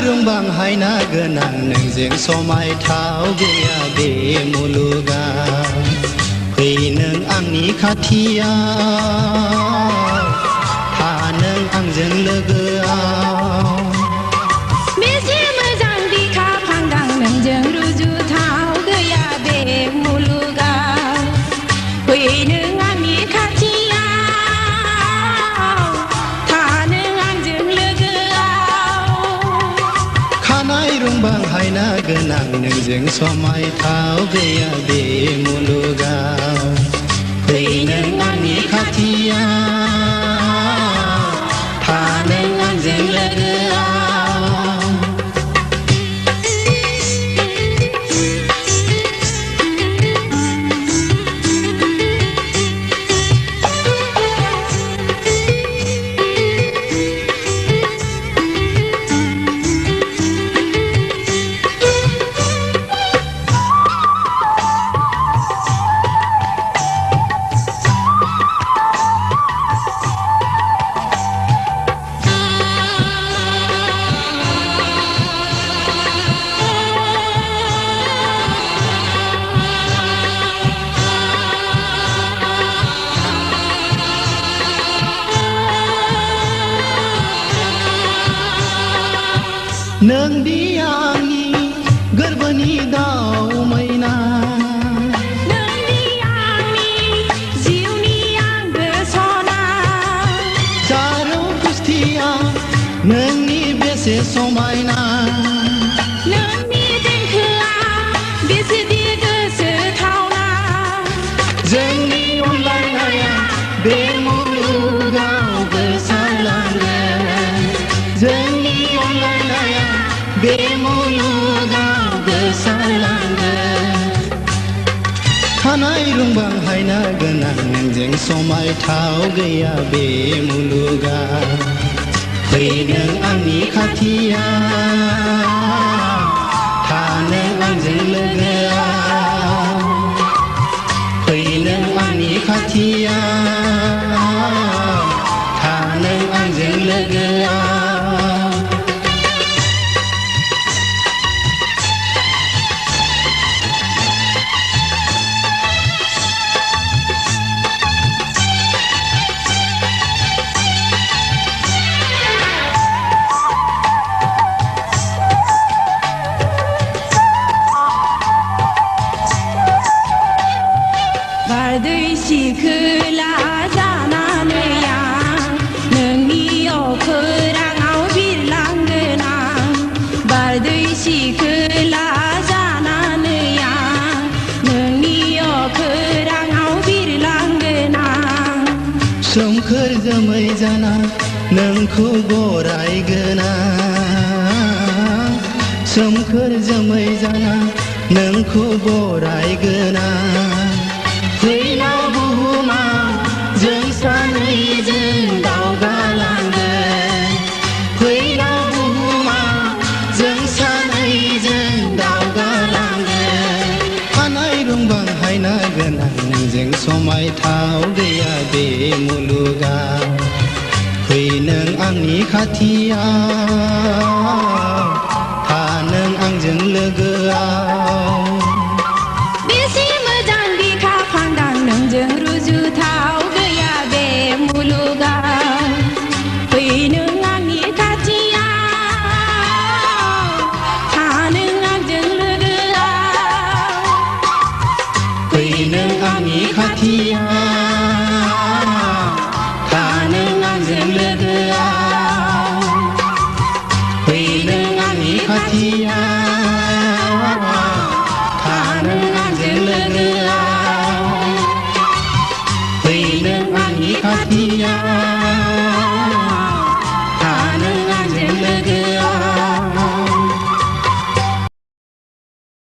रुंबां हायना गोनां नोंजों समायथाव गैया बे मुलुगाव फै नों आंनि खाथियाव था नों आंजों लोगोआव बेसे मोजां बिखा फांदां नोंजों रुजुथाव गैया बे मुलुगाव फै नों आंनि खाथियाव था नों आंजों लोगोआव खानाय रुंबां हायना गोनां नोंजों समायथाव गैया बे मुलुगाव फै नों आंनि खाथियाव था नों आंजों लोगोआव नोंदि आंनि गोरबोनि दाउ मैना नोंदि आंनि जिउनि आंगो सना जारौ गुस्थिया नोंनि बेसे समायना नोंनि देंखोआ बेसेदि गोसोथावना जोंनि अनलायनाया बे मुलुगाव गोसारलांगोन जोंनि अनलायनाया बे मुलुगाव गोसारलांगोन खानाय रुंबां हायना गोनां नोंजों समायथाव गैया बे मुलुगाव फै नों आंनि खाथियाव था नों आंजों लोगोआव फै नों आंनि खाथियाव था नों आंजों लोगोआव बारदै सिखोला जानानै आं नोंनि अखोराङाव बिरलांगोन आं बारदै सिखोला जानानै आं नोंनि अखोराङाव बिरलांगोन आं सोमखोर जोमै जाना नोंखौ बरायगोन आं सोमखोर जोमै जाना नोंखौ बरायगोन आं फैलाव बुहुमाव जों सानैजों दावगालांगोन फैलाव बुहुमाव जों सानैजों दावगालांगोन खानाय रुंबां हायना गोनां नोंजों समायथाव गैया बे मुलुगाव फै नों आंनि खाथियाव था नों आंजों लोगोआव बेसे मोजां बिखा फांदां नोंजों रुजुथाव गैया बे मुलुगाव फै नों आंनि खाथियाव था नों आंजों लोगोआव फै नों आंनि खाथियाव था नों आंजों लोगोआव फै नों आंनि खाथियाव